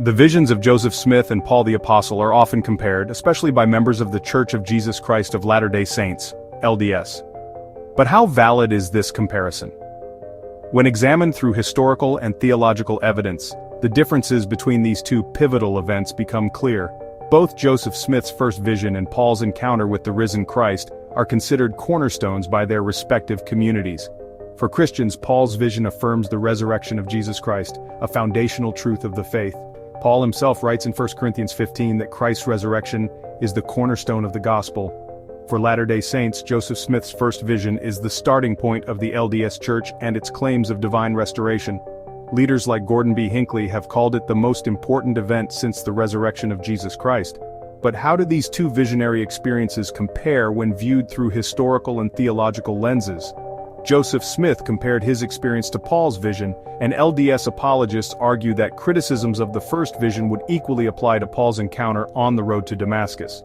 The visions of Joseph Smith and Paul the Apostle are often compared, especially by members of the Church of Jesus Christ of Latter-day Saints, LDS. But how valid is this comparison? When examined through historical and theological evidence, the differences between these two pivotal events become clear. Both Joseph Smith's first vision and Paul's encounter with the risen Christ are considered cornerstones by their respective communities. For Christians, Paul's vision affirms the resurrection of Jesus Christ, a foundational truth of the faith. Paul himself writes in 1 Corinthians 15 that Christ's resurrection is the cornerstone of the gospel. For Latter-day Saints, Joseph Smith's first vision is the starting point of the LDS Church and its claims of divine restoration. Leaders like Gordon B. Hinckley have called it the most important event since the resurrection of Jesus Christ. But how do these two visionary experiences compare when viewed through historical and theological lenses? Joseph Smith compared his experience to Paul's vision, and LDS apologists argue that criticisms of the first vision would equally apply to Paul's encounter on the road to Damascus.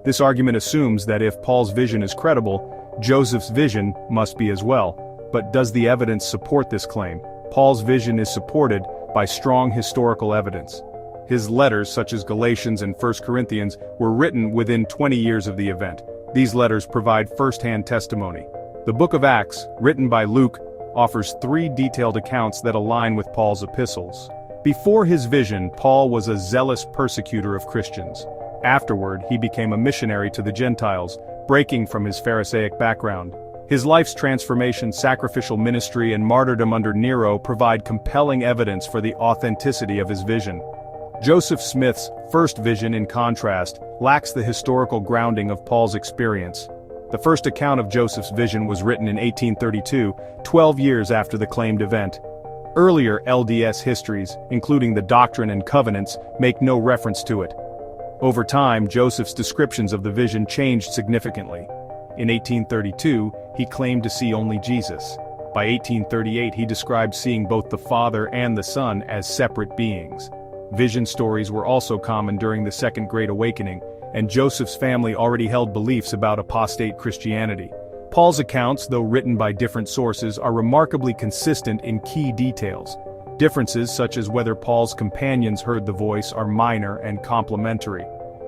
This argument assumes that if Paul's vision is credible, Joseph's vision must be as well. But does the evidence support this claim? Paul's vision is supported by strong historical evidence. His letters, such as Galatians and 1 Corinthians, were written within 20 years of the event. These letters provide first-hand testimony. The book of Acts, written by Luke, offers 3 detailed accounts that align with Paul's epistles. Before his vision, Paul was a zealous persecutor of Christians. Afterward, he became a missionary to the Gentiles, breaking from his Pharisaic background. His life's transformation, sacrificial ministry, and martyrdom under Nero provide compelling evidence for the authenticity of his vision. Joseph Smith's first vision, in contrast, lacks the historical grounding of Paul's experience. The first account of Joseph's vision was written in 1832, 12 years after the claimed event. Earlier LDS histories, including the Doctrine and Covenants, make no reference to it. Over time, Joseph's descriptions of the vision changed significantly. In 1832, he claimed to see only Jesus. By 1838, he described seeing both the Father and the Son as separate beings. Vision stories were also common during the Second Great Awakening, and Joseph's family already held beliefs about apostate Christianity. Paul's accounts, though written by different sources, are remarkably consistent in key details. Differences such as whether Paul's companions heard the voice are minor and complementary.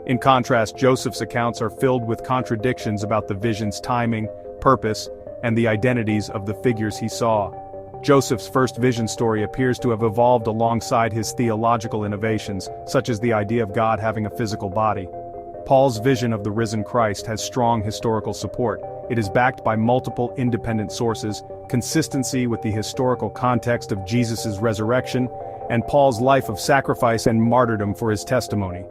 In contrast, Joseph's accounts are filled with contradictions about the vision's timing, purpose, and the identities of the figures he saw. Joseph's first vision story appears to have evolved alongside his theological innovations, such as the idea of God having a physical body. Paul's vision of the risen Christ has strong historical support. It is backed by multiple independent sources, consistency with the historical context of Jesus' resurrection, and Paul's life of sacrifice and martyrdom for his testimony.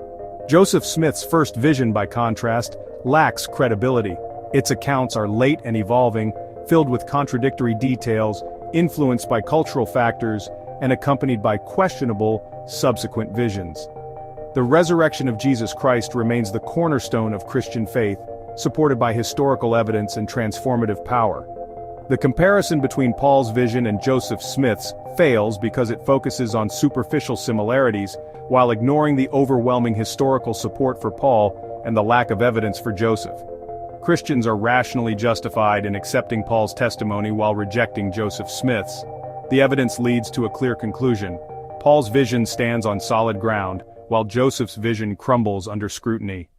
Joseph Smith's first vision, by contrast, lacks credibility. Its accounts are late and evolving, filled with contradictory details, influenced by cultural factors, and accompanied by questionable, subsequent visions. The resurrection of Jesus Christ remains the cornerstone of Christian faith, supported by historical evidence and transformative power. The comparison between Paul's vision and Joseph Smith's fails because it focuses on superficial similarities, while ignoring the overwhelming historical support for Paul and the lack of evidence for Joseph. Christians are rationally justified in accepting Paul's testimony while rejecting Joseph Smith's. The evidence leads to a clear conclusion. Paul's vision stands on solid ground, while Joseph's vision crumbles under scrutiny.